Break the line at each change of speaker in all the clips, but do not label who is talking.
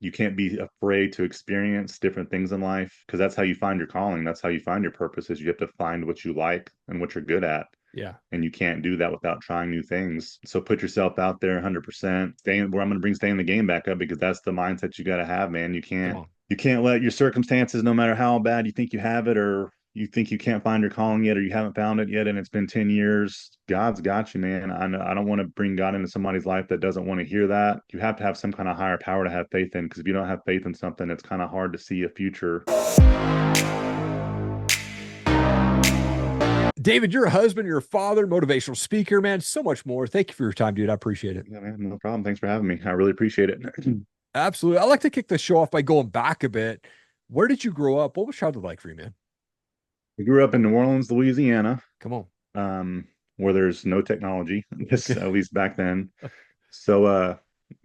you can't be afraid to experience different things in life because that's how you find your calling. That's how you find your purpose is you have to find what you like and what you're good at.
Yeah.
And you can't do that without trying new things. So put yourself out there 100%. Staying where I'm going to bring staying in the game back up because that's the mindset you got to have, man.
Come on.
You can't let your circumstances, no matter how bad you think you have it, or you think you can't find your calling yet, or you haven't found it yet, and it's been 10 years. God's got you, man. I know, I don't want to bring God into somebody's life that doesn't want to hear that. You have to have some kind of higher power to have faith in, because if you don't have faith in something, it's kind of hard to see a future.
David, you're a husband, you're a father, motivational speaker, man, so much more. Thank you for your time, dude. I appreciate it.
Yeah, man, no problem. Thanks for having me. I really appreciate it.
Absolutely. I like to kick the show off by going back a bit. Where did you grow up? What was childhood like for you, man?
I grew up in New Orleans, Louisiana,
Come on.
um, where there's no technology,
Okay.
at least back then. So,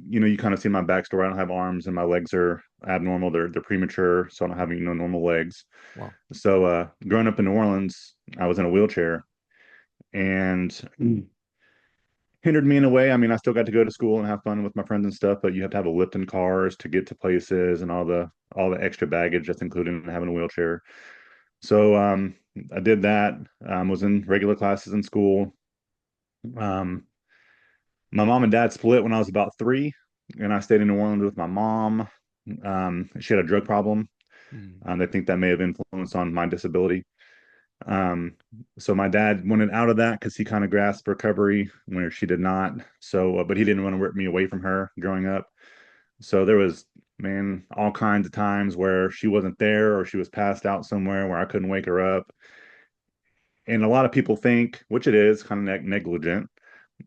you kind of see my backstory. I don't have arms and my legs are abnormal. They're premature, so I don't have normal legs.
Wow.
So, growing up in New Orleans, I was in a wheelchair and hindered me in a way. I mean, I still got to go to school and have fun with my friends and stuff, but you have to have a lift in cars to get to places and all the extra baggage that's included in having a wheelchair. So, I did that. Was in regular classes in school. Um, my mom and dad split when I was about 3, and I stayed in New Orleans with my mom. She had a drug problem.
Mm.
They think that may have influenced on my disability. Um, so my dad wanted out of that because he kind of grasped recovery where she did not. So, but he didn't want to rip me away from her growing up. So there was, man, all kinds of times where she wasn't there or she was passed out somewhere where I couldn't wake her up. And a lot of people think, which it is, kind of negligent,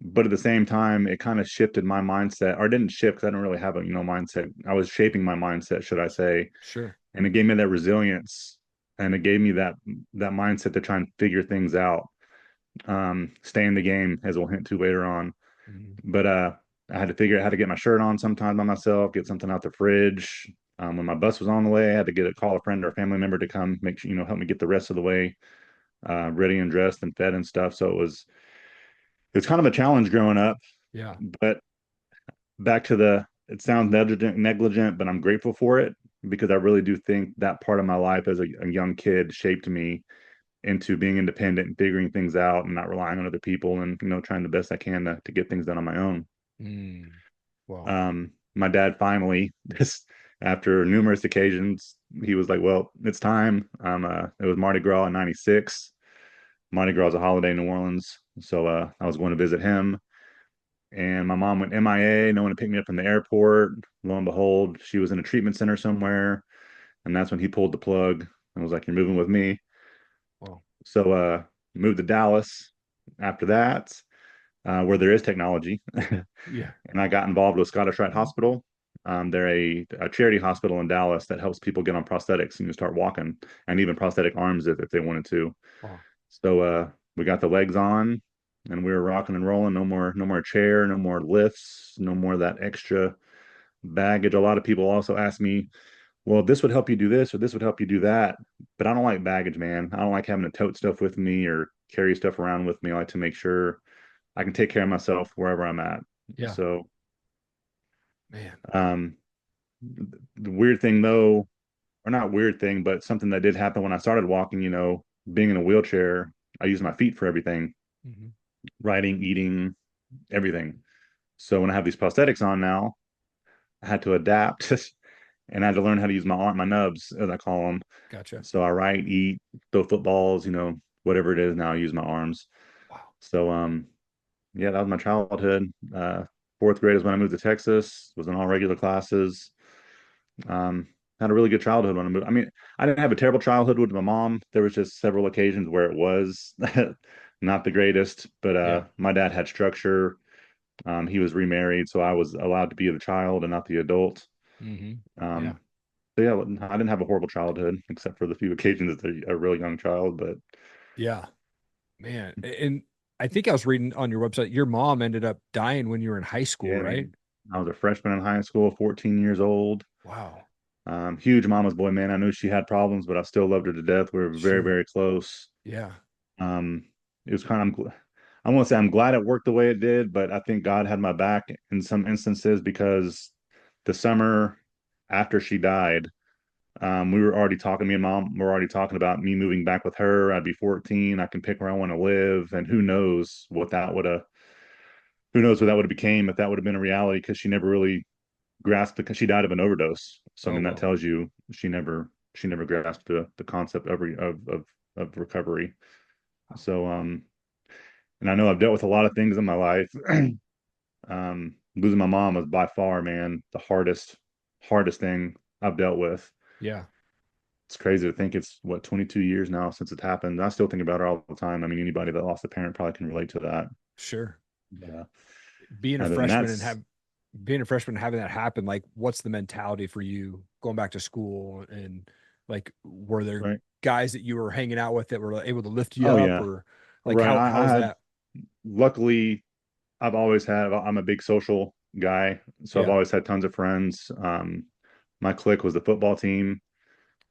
but at the same time, it kind of shifted my mindset, or didn't shift because I didn't really have a mindset. I was shaping my mindset, should I say,
Sure.
and it gave me that resilience, and it gave me that mindset to try and figure things out, stay in the game, as we'll hint to later on.
Mm.
But I had to figure out how to get my shirt on sometime by myself, get something out the fridge. When my bus was on the way, I had to call a friend or a family member to come make sure, help me get the rest of the way ready and dressed and fed and stuff. So it's kind of a challenge growing up,
Yeah.
but back to it sounds negligent, but I'm grateful for it because I really do think that part of my life as a young kid shaped me into being independent and figuring things out and not relying on other people and, trying the best I can to get things done on my own.
Mm. Wow.
My dad finally, this after numerous occasions, he was like, well, it's time. It was Mardi Gras in 96. Mardi Gras is a holiday in New Orleans. So I was going to visit him. And my mom went MIA. No one to pick me up from the airport. Lo and behold, she was in a treatment center somewhere. And that's when he pulled the plug and was like, you're moving with me.
Wow.
So moved to Dallas after that, where there is technology.
Yeah.
And I got involved with Scottish Rite Hospital. They're a charity hospital in Dallas that helps people get on prosthetics and you start walking and even prosthetic arms if they wanted to.
Wow.
So we got the legs on and we were rocking and rolling. No more chair, no more lifts, no more that extra baggage. A lot of people also ask me, well, this would help you do this or this would help you do that. But I don't like baggage, man. I don't like having to tote stuff with me or carry stuff around with me. I like to make sure I can take care of myself wherever I'm at.
Yeah.
So,
Man.
um, the weird thing though, or not weird thing, but something that did happen when I started walking, being in a wheelchair, I use my feet for everything,
Hmm.
writing, eating, everything. So when I have these prosthetics on now, I had to adapt and I had to learn how to use my nubs, as I call them.
Gotcha.
So I write, eat, throw footballs, whatever it is now, I use my arms.
Wow.
So yeah, that was my childhood. Fourth grade is when I moved to Texas, was in all regular classes. Um, had a really good childhood when I moved. I mean, I didn't have a terrible childhood with my mom. There was just several occasions where it was not the greatest, but
Yeah.
my dad had structure. He was remarried, so I was allowed to be the child and not the adult.
Hmm. Yeah.
Um, so yeah, I didn't have a horrible childhood except for the few occasions as a real young child, but
Yeah. Man. And I think I was reading on your website, your mom ended up dying when you were in high school,
yeah,
right?
man. I was a freshman in high school, 14 years old.
Wow.
Huge mama's boy, man. I knew she had problems, but I still loved her to death. We were very,
Sure.
very close.
Yeah.
Um, it was kind of, I won't say I'm glad it worked the way it did, but I think God had my back in some instances because the summer after she died, we were already talking, me and mom were already talking about me moving back with her. I'd be 14. I can pick where I want to live. And who knows what that would have became if that would have been a reality because she never really grasped because she died of an overdose. So, I
Oh
mean, that
well.
tells you she never grasped the concept of recovery. So, and I know I've dealt with a lot of things in my life. Losing my mom was by far, man, the hardest thing I've dealt with.
Yeah,
It's crazy to think it's what 22 years now since it happened. I still think about her all the time. I mean, anybody that lost a parent probably can relate to that.
sure.
But,
Being a
and
freshman and
that's
have being a freshman and having that happen, like what's the mentality for you going back to school, and like were there
right.
guys that you were hanging out with that were able to lift you
Oh
up,
yeah,
or like
right.
how
I
was
had
that?
luckily I'm a big social guy, so I've
Yeah.
always had tons of friends. My clique was the football team,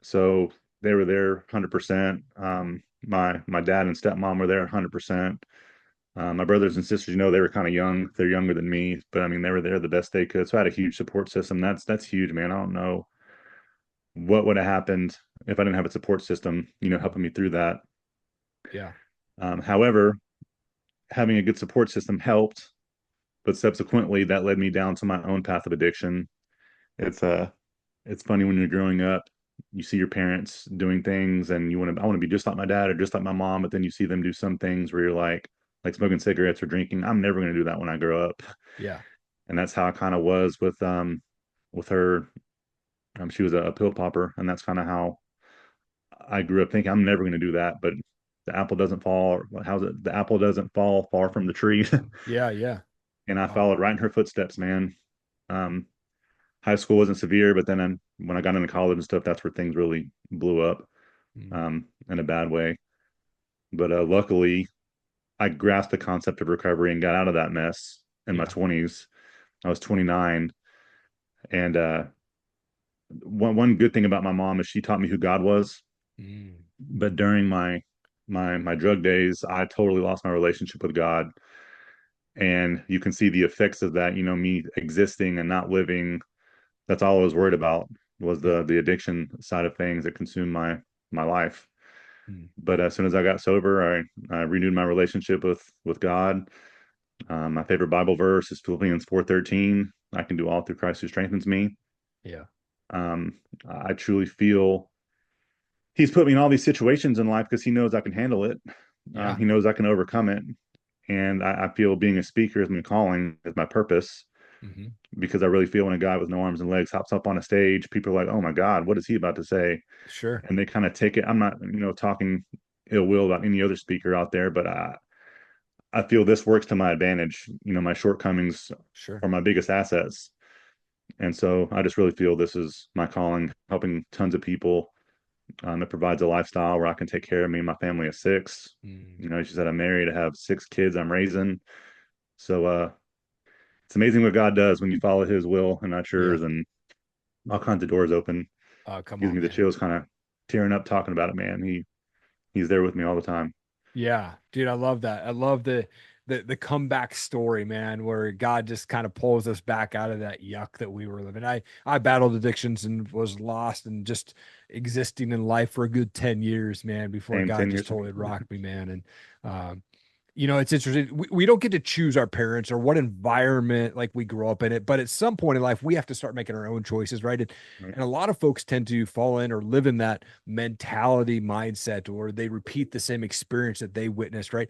so they were there 100%. My dad and stepmom were there 100%. My brothers and sisters, they were kind of young. They're younger than me, but I mean, they were there the best they could. So I had a huge support system. That's huge, man. I don't know what would have happened if I didn't have a support system,
Mm.
helping me through that.
Yeah.
However, having a good support system helped, but subsequently that led me down to my own path of addiction. It's it's funny when you're growing up, you see your parents doing things and I want to be just like my dad or just like my mom, but then you see them do some things where you're like smoking cigarettes or drinking. I'm never going to do that when I grow up.
Yeah.
And that's how I kind of was with her. She was a pill popper, and that's kind of how I grew up thinking I'm never going to do that. But the apple doesn't fall. How's it? The apple doesn't fall far from the tree.
Yeah. Yeah.
And I
Oh.
followed right in her footsteps, man. Um, High school wasn't severe, but then when I got into college and stuff, that's where things really blew up
Mm.
in a bad way. But luckily, I grasped the concept of recovery and got out of that mess in my
Yeah.
20s. I was 29, and one good thing about my mom is she taught me who God was.
Mm.
But during my drug days, I totally lost my relationship with God, and you can see the effects of that. Me existing and not living. That's all I was worried about was
Yeah.
the addiction side of things that consumed my life.
Mm.
But as soon as I got sober, I renewed my relationship with God. My favorite Bible verse is Philippians 4:13. I can do all through Christ who strengthens me.
Yeah.
I truly feel He's put me in all these situations in life because He knows I can handle it.
Yeah.
He knows I can overcome it. And I feel being a speaker is my calling, is my purpose,
Hmm.
because I really feel when a guy with no arms and legs hops up on a stage, people are like, oh my God, what is he about to say?
Sure.
And they kind of take it. I'm not, talking ill will about any other speaker out there, but I feel this works to my advantage. My shortcomings
Sure.
are my biggest assets. And so I just really feel this is my calling, helping tons of people. It provides a lifestyle where I can take care of me and my family of six.
Mm.
As you said, I'm married. I have six kids I'm raising. So it's amazing what God does when you follow His will and not
Yeah.
yours, and all kinds of doors open.
Come
Gives
on,
me the
man.
chills, kind of tearing up talking about it, man. He's there with me all the time.
Yeah, dude, I love that. I love the comeback story, man, where God just kind of pulls us back out of that yuck that we were living. I battled addictions and was lost and just existing in life for a good 10 years, man, before
Same
God
10
just
years for me.
totally rocked me, man. And it's interesting. We don't get to choose our parents or what environment like we grow up in it, but at some point in life, we have to start making our own choices, right?
Right.
And a lot of folks tend to fall in or live in that mentality mindset, or they repeat the same experience that they witnessed, right?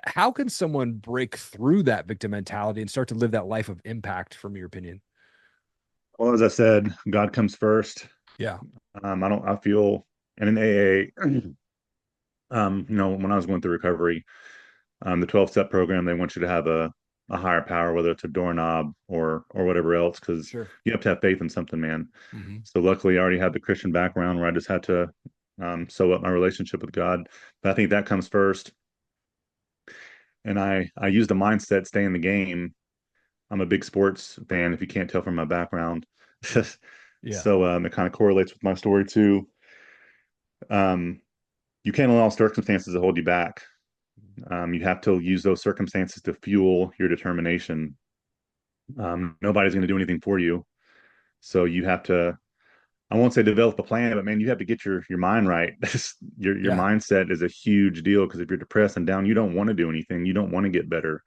How can someone break through that victim mentality and start to live that life of impact, from your opinion?
Well, as I said, God comes first.
Yeah,
I feel, and in AA, when I was going through recovery, the 12-step program, they want you to have a higher power, whether it's a doorknob or whatever else, because
sure.
you have to have faith in something, man.
Hmm.
So luckily, I already had the Christian background where I just had to sew up my relationship with God. But I think that comes first. And I used the mindset, stay in the game. I'm a big sports fan, if you can't tell from my background.
Yeah,
So it kind of correlates with my story too. Um, you can't allow circumstances to hold you back. You have to use those circumstances to fuel your determination. Nobody's going to do anything for you. So you have to, I won't say develop a plan, but man, you have to get your mind right. Your
Yeah.
mindset is a huge deal because if you're depressed and down, you don't want to do anything. You don't want to get better.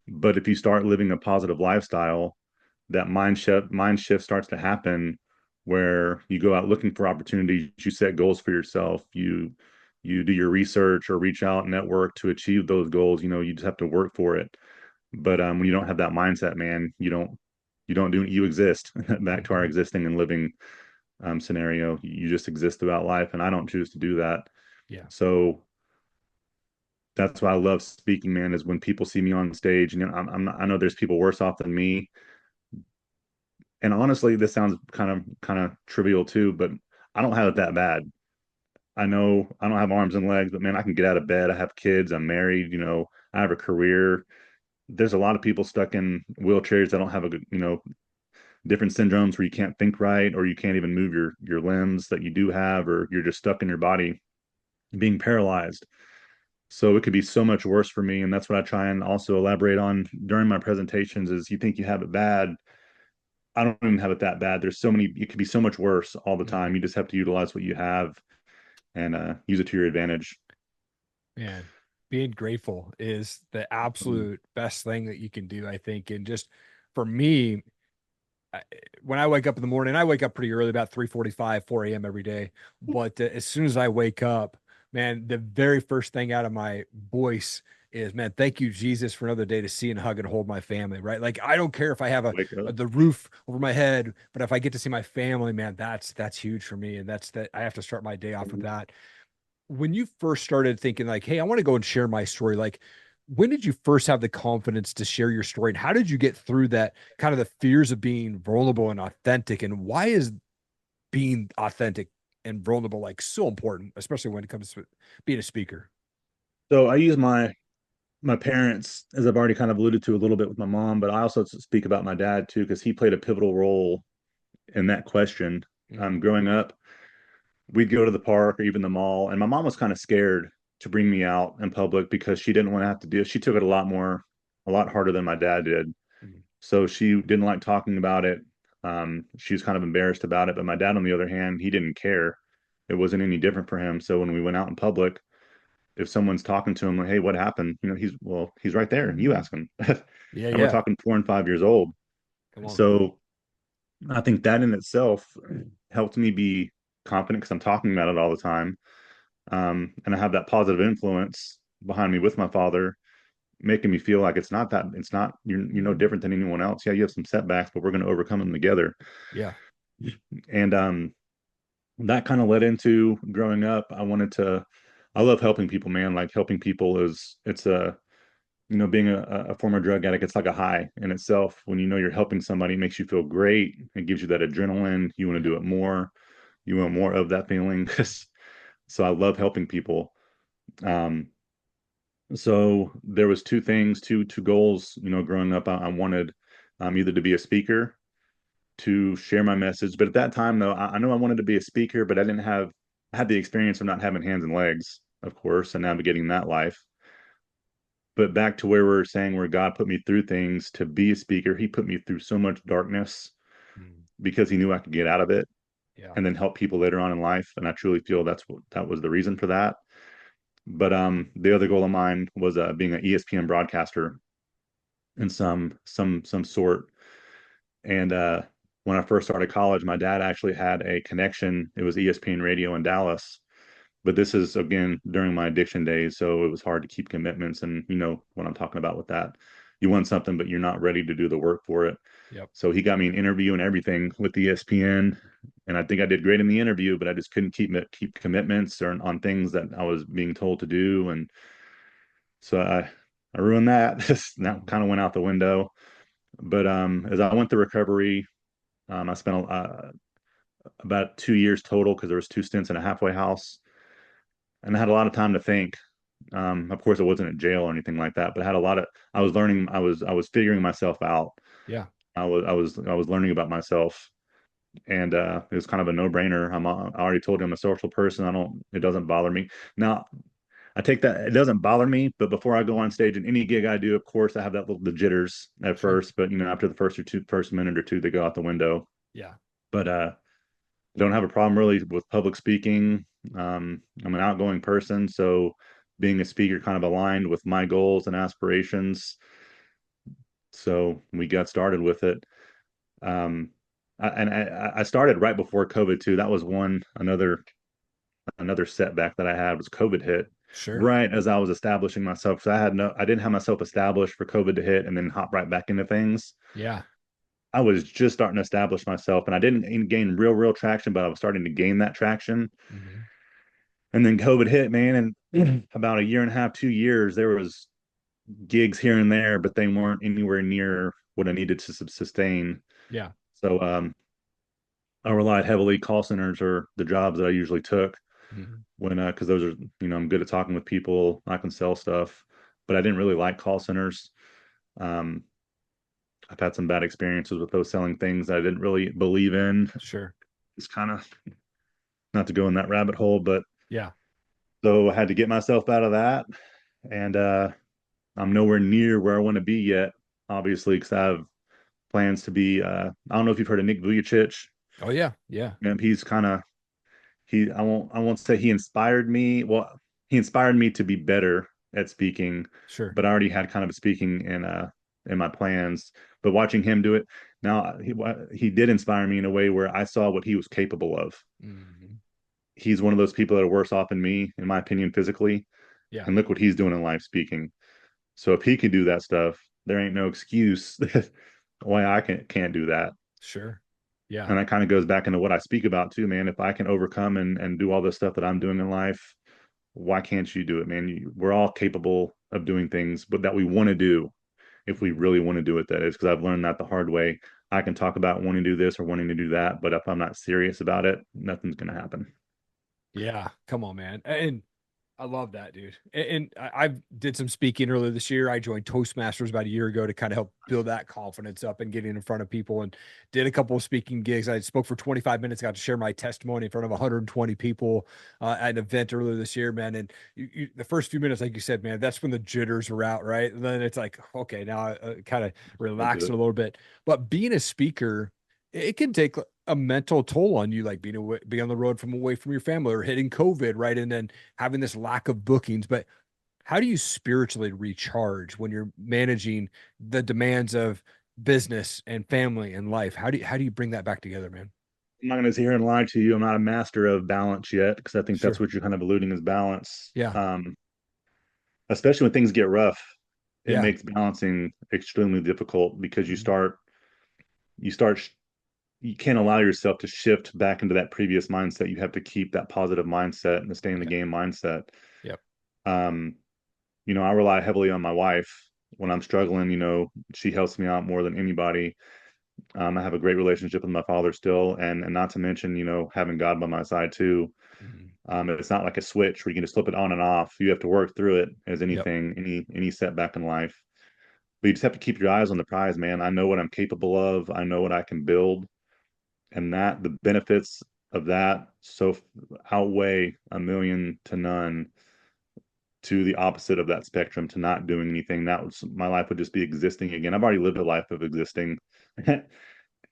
But if you start living a positive lifestyle, that mind shift starts to happen where you go out looking for opportunities, you set goals for yourself, you do your research or reach out network to achieve those goals. You just have to work for it. But when you don't have that mindset, man, you don't do you exist. Back to our
Mhm.
existing and living scenario, you just exist throughout life, and I don't choose to do that.
Yeah.
So that's why I love speaking, man, is when people see me on stage, and I know there's people worse off than me. And honestly, this sounds kind of trivial too, but I don't have it that bad. I know I don't have arms and legs, but man, I can get out of bed. I have kids. I'm married. I have a career. There's a lot of people stuck in wheelchairs that don't have a good, different syndromes where you can't think right or you can't even move your limbs that you do have, or you're just stuck in your body being paralyzed. So it could be so much worse for me. And that's what I try and also elaborate on during my presentations is you think you have it bad. I don't even have it that bad. It could be so much worse all the time.
Mhm.
You just have to utilize what you have and use it to your advantage.
Man, being grateful is the absolute best thing that you can do, I think. And just for me, I, when I wake up in the morning, I wake up pretty early, about 3:45, 4 a.m. every day. But as soon as I wake up, man, the very first thing out of my voice is, man, thank you, Jesus, for another day to see and hug and hold my family, right? Like I don't care if I have
Wake up.
the roof over my head, but if I get to see my family, man, that's huge for me. And that's that I have to start my day off with that. When you first started thinking like, hey, I want to go and share my story, like when did you first have the confidence to share your story and how did you get through that kind of the fears of being vulnerable and authentic, and why is being authentic and vulnerable like so important, especially when it comes to being a speaker?
So I use my parents, as I've already kind of alluded to a little bit with my mom, but I also speak about my dad too, because he played a pivotal role in that question.
Mm,
Growing up, we'd go to the park or even the mall, and my mom was kind of scared to bring me out in public because she didn't want to have to do. She took it a lot harder than my dad did.
mm,
So she didn't like talking about it. She was kind of embarrassed about it. But my dad, on the other hand, he didn't care. It wasn't any different for him. So when we went out in public, if someone's talking to him, like, "Hey, what happened?" He's right there. You ask him.
yeah,
And we're
yeah,
talking 4 and 5 years old.
come on.
So I think that in itself helped me be confident because I'm talking about it all the time. And I have that positive influence behind me with my father, making me feel like it's not you're no different than anyone else. Yeah, you have some setbacks, but we're going to overcome them together.
Yeah.
And that kind of led into growing up. I love helping people, man. Like helping people it's a being a former drug addict, it's like a high in itself. When you're helping somebody, it makes you feel great. It gives you that adrenaline. You want to
Yeah.
do it more. You want more of that feeling. So I love helping people. Um, so there was two things, two goals, growing up. I wanted either to be a speaker, to share my message. But at that time, though, I know I wanted to be a speaker, but I had the experience of not having hands and legs, of course, and navigating that life. But back to where we're saying where God put me through things to be a speaker, He put me through so much darkness
Mm,
because He knew I could get out of it
yeah.
and then help people later on in life. And I truly feel that was the reason for that. But the other goal of mine was being an ESPN broadcaster in some sort. And when I first started college, my dad actually had a connection. It was ESPN Radio in Dallas. But this is again during my addiction days, so it was hard to keep commitments. And you know what I'm talking about with that. You want something, but you're not ready to do the work for it.
Yep.
So he got me an interview and everything with ESPN, and I think I did great in the interview, but I just couldn't keep commitments or on things that I was being told to do, and so I ruined that. That
Mhm.
kind of went out the window. But as I went through recovery, I spent about 2 years total because there was two stints in a halfway house, and I had a lot of time to think. Of course, I wasn't in jail or anything like that, but I had a lot of. I was learning. I was figuring myself out.
Yeah.
I was learning about myself, and it was kind of a no-brainer. I already told you I'm a social person. I don't. It doesn't bother me. Now, I take that it doesn't bother me, but before I go on stage in any gig I do, of course, I have the jitters at
Sure.
first, but after the first minute or two, they go out the window.
Yeah.
but don't have a problem really with public speaking. I'm an outgoing person, so being a speaker kind of aligned with my goals and aspirations. So we got started with it. Um, I started right before COVID too. That was one another setback that I had was COVID hit
Sure.
right as I was establishing myself. So I didn't have myself established for COVID to hit and then hop right back into things.
Yeah.
I was just starting to establish myself, and I didn't gain real traction, but I was starting to gain that traction.
Hmm.
And then COVID hit, man, and about a year and a half, 2 years, there was gigs here and there, but they weren't anywhere near what I needed to sustain.
Yeah.
So I relied heavily. Call centers are the jobs that I usually took
Hmm.
when because those are I'm good at talking with people. I can sell stuff, but I didn't really like call centers. Um, I've had some bad experiences with those selling things I didn't really believe in.
Sure.
It's kind of not to go in that rabbit hole, but
Yeah.
so I had to get myself out of that, and I'm nowhere near where I want to be yet, obviously, because I have plans to be. I don't know if you've heard of Nick Vujicic.
Oh yeah. Yeah.
And he's kind of I won't say he inspired me. Well, he inspired me to be better at speaking,
Sure.
but I already had kind of speaking in my plans. But watching him do it now, he did inspire me in a way where I saw what he was capable of.
Hmm.
He's one of those people that are worse off than me, in my opinion, physically.
Yeah.
And look what he's doing in life speaking. So if he can do that stuff, there ain't no excuse why I can't do that.
Sure. Yeah.
And that kind of goes back into what I speak about too, man. If I can overcome and do all this stuff that I'm doing in life, why can't you do it, man? We're all capable of doing things, but that we want to do if we really want to do it, that is, because I've learned that the hard way. I can talk about wanting to do this or wanting to do that, but if I'm not serious about it, nothing's going to happen.
Yeah. Come on, man. And I love that, dude. And I did some speaking earlier this year. I joined Toastmasters about a year ago to kind of help build that confidence up and getting in front of people, and did a couple of speaking gigs. I spoke for 25 minutes, got to share my testimony in front of 120 people at an event earlier this year, man. And the first few minutes, like you said, man, that's when the jitters are out, right? And then it's like, okay, now I kind of
Into
relax a
it.
little bit. But being a speaker, it can take a mental toll on you, like being on the road from away from your family or hitting COVID, right? And then having this lack of bookings. But how do you spiritually recharge when you're managing the demands of business and family and life? How do you bring that back together, man?
I'm not going to sit here and lie to you. I'm not a master of balance yet because I think that's
Sure.
what you're kind of alluding is balance.
Yeah.
Especially when things get rough, it
Yeah.
makes balancing extremely difficult because
Mhm.
you start you can't allow yourself to shift back into that previous mindset. You have to keep that positive mindset and the stay in the
Yeah.
game mindset.
Yep.
Um, I rely heavily on my wife when I'm struggling. She helps me out more than anybody. I have a great relationship with my father still, and not to mention, having God by my side too.
Mhm.
It's not like a switch where you can just flip it on and off. You have to work through it as
Yep.
anything, any setback in life. But you just have to keep your eyes on the prize, man. I know what I'm capable of. I know what I can build, and that the benefits of that outweigh a million to none to the opposite of that spectrum, to not doing anything. That was my life would just be existing again. I've already lived a life of existing,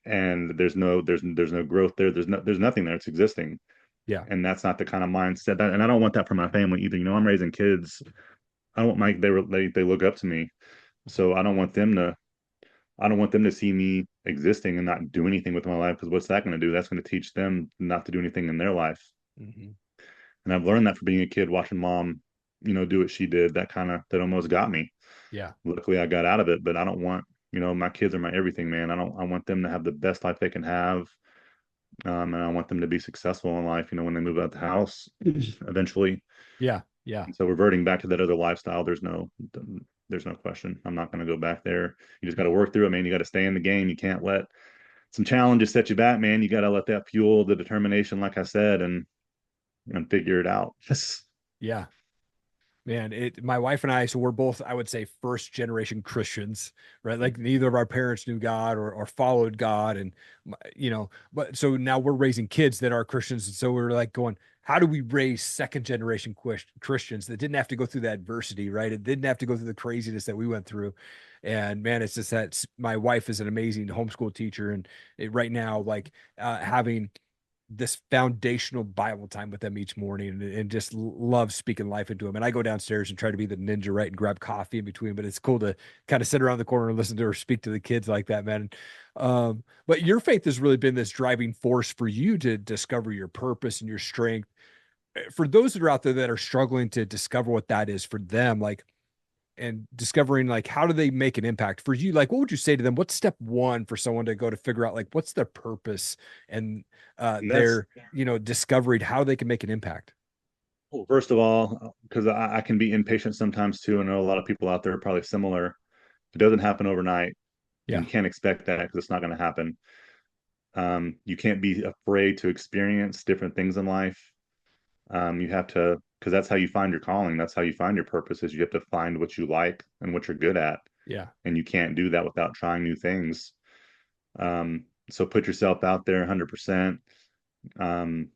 and there's no growth there. There's nothing there. It's existing,
Yeah.
and that's not the kind of mindset and I don't want that for my family either. I'm raising kids. I don't want my they look up to me, so I don't want them to see me existing and not do anything with my life, because what's that going to do? That's going to teach them not to do anything in their life.
Hmm.
And I've learned that from being a kid, watching mom, do what she did. That almost got me.
Yeah.
Luckily, I got out of it, but I don't want, my kids are my everything, man. I want them to have the best life they can have. And I want them to be successful in life, when they move out the house eventually.
Yeah. Yeah.
And so reverting back to that other lifestyle, there's no question. I'm not going to go back there. You just got to work through it, man. You got to stay in the game. You can't let some challenges set you back, man. You got to let that fuel the determination, like I said, and figure it out.
Yeah. Man, my wife and I, so we're both, I would say, first generation Christians, right? Like neither of our parents knew God or followed God. And, but so now we're raising kids that are Christians. And so we're like going, how do we raise second generation Christians that didn't have to go through that adversity, right? It didn't have to go through the craziness that we went through. And man, it's just that my wife is an amazing homeschool teacher. And right now, like having this foundational Bible time with them each morning and just love speaking life into them. And I go downstairs and try to be the ninja, right? And grab coffee in between, but it's cool to kind of sit around the corner and listen to her speak to the kids like that, man. But your faith has really been this driving force for you to discover your purpose and your strength. For those that are out there that are struggling to discover what that is for them, like, and discovering like how do they make an impact for you, like what would you say to them, what's step one for someone to go to figure out like what's their purpose and
And that's,
their discovery how they can make an impact.
well, first of all, because I can be impatient sometimes too. I know a lot of people out there are probably similar. It doesn't happen overnight, and
Yeah,
you can't expect that because it's not going to happen. You can't be afraid to experience different things in life. You have to, because that's how you find your calling. That's how you find your purpose, is you have to find what you like and what you're good at.
yeah.
And you can't do that without trying new things. So put yourself out there 100%. Um,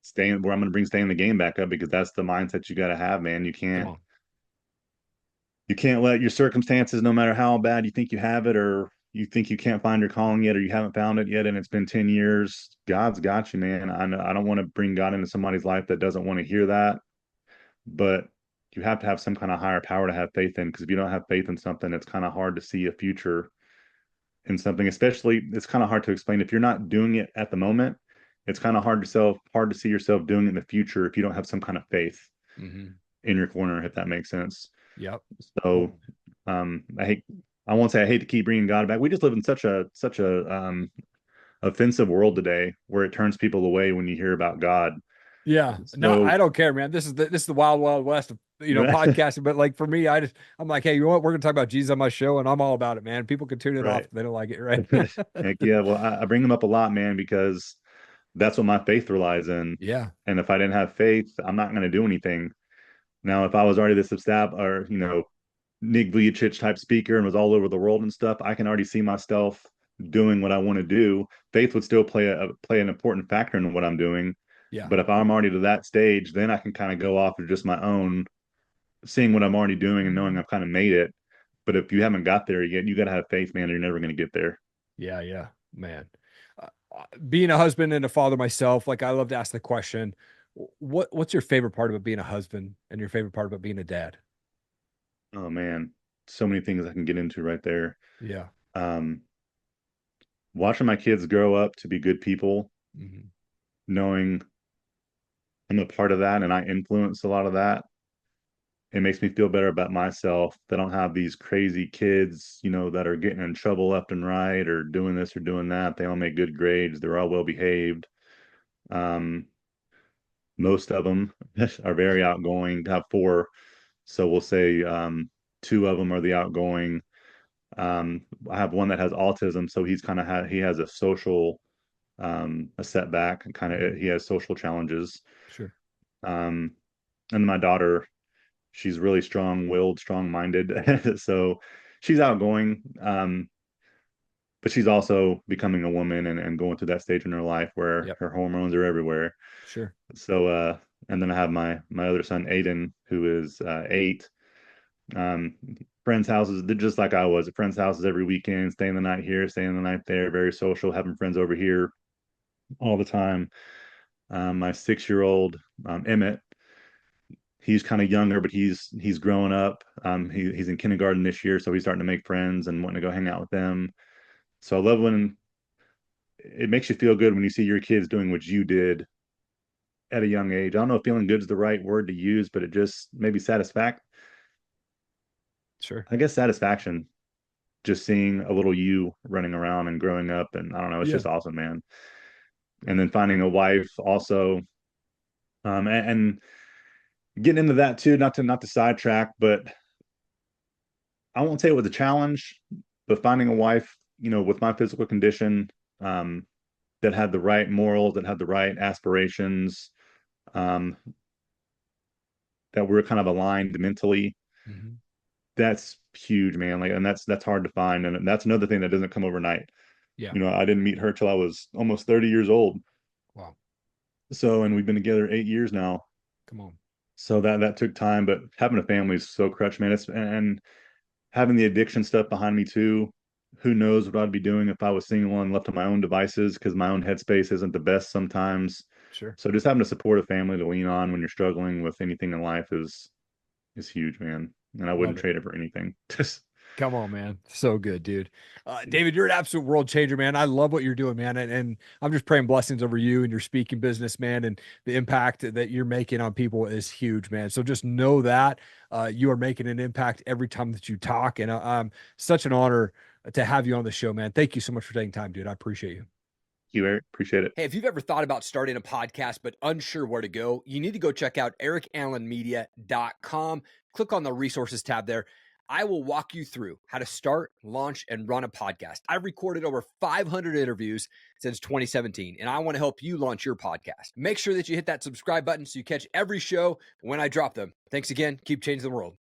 Staying where I'm going to bring staying the game back up, because that's the mindset you got to have, man.
Come on.
You can't let your circumstances, no matter how bad you think you have it, or you think you can't find your calling yet, or you haven't found it yet, and it's been 10 years, God's got you, man. I know, I don't want to bring God into somebody's life that doesn't want to hear that, but you have to have some kind of higher power to have faith in, because if you don't have faith in something, it's kind of hard to see a future in something. Especially, it's kind of hard to explain if you're not doing it at the moment. It's kind of hard to see yourself doing it in the future if you don't have some kind of faith
Hmm.
in your corner, if that makes sense.
Yep. Oh,
So, I hate, I won't say I hate to keep bringing God back. We just live in such a offensive world today, where it turns people away when you hear about God.
yeah, no,
So
I don't care, man. This is the wild wild west of podcasting, but like for me, I'm like, hey, you know what, we're gonna talk about Jesus on my show and I'm all about it, man. People can tune it off
right.
if they don't like it, right?
Heck yeah. Well, I bring them up a lot, man, because that's what my faith relies in.
Yeah,
And if I didn't have faith, I'm not going to do anything. Now, if I was already this substab or, Nick Vujicic type speaker and was all over the world and stuff, I can already see myself doing what I want to do. Faith would still play an important factor in what I'm doing.
yeah.
But if I'm already to that stage, then I can kind of go off of just my own, seeing what I'm already doing and knowing I've kind of made it. But if you haven't got there yet, you got to have faith, man. Or you're never going to get there.
Yeah, yeah, man. Being a husband and a father myself, like I love to ask the question, what's your favorite part about being a husband and your favorite part about being a dad?
Oh man, so many things I can get into right there.
Yeah.
Um, Watching my kids grow up to be good people,
Hmm.
knowing I'm a part of that and I influence a lot of that. It makes me feel better about myself. They don't have these crazy kids, that are getting in trouble left and right or doing this or doing that. They all make good grades. They're all well behaved. Um, most of them are very outgoing. To have four, so we'll say two of them are the outgoing. I have one that has autism, so he has a social a setback, and kind of
Hmm.
he has social challenges.
Sure.
Um, and my daughter, she's really strong-willed, strong-minded, so she's outgoing. But she's also becoming a woman and going through that stage in her life where
Yep.
her hormones are everywhere.
Sure.
So, and then I have my other son, Aiden, who is 8. Um, Friends' houses, they're just like I was at friends' houses every weekend, staying the night here, staying the night there, very social, having friends over here all the time. My 6-year-old, Emmett, he's kind of younger, but he's growing up. He's in kindergarten this year, so he's starting to make friends and wanting to go hang out with them. So I love when it makes you feel good when you see your kids doing what you did at a young age. I don't know if feeling good is the right word to use, but it just maybe
Sure.
I guess satisfaction, just seeing a little you running around and growing up. And I don't know, it's
Yeah.
just awesome, man. And then finding a wife also, and getting into that too, not to sidetrack, but I won't say it was a challenge, but finding a wife, with my physical condition, um, that had the right morals, that had the right aspirations, um, that we're kind of aligned mentally.
Mm-hmm.
That's huge, man. Like, and that's hard to find, and that's another thing that doesn't come overnight.
Yeah.
You know, I didn't meet her till I was almost 30 years old.
Wow.
So, and we've been together 8 years now.
Come on.
So that took time, but having a family is so crutch, man. It's and having the addiction stuff behind me too. Who knows what I'd be doing if I was single and left to my own devices because my own headspace isn't the best sometimes.
Sure.
So just having to support a family to lean on when you're struggling with anything in life is huge, man. And I wouldn't
Love it.
trade it for anything. Just
Come on, man. So good, dude. David, you're an absolute world changer, man. I love what you're doing, man. And I'm just praying blessings over you and your speaking business, man. And the impact that you're making on people is huge, man. So just know that you are making an impact every time that you talk. And such an honor to have you on the show, man. Thank you so much for taking time, dude. I appreciate you.
you, Eric. Appreciate it.
Hey, if you've ever thought about starting a podcast but unsure where to go, you need to go check out erikallenmedia.com. Click on the resources tab there. I will walk you through how to start, launch, and run a podcast. I've recorded over 500 interviews since 2017, and I want to help you launch your podcast. Make sure that you hit that subscribe button so you catch every show when I drop them. Thanks again. Keep changing the world.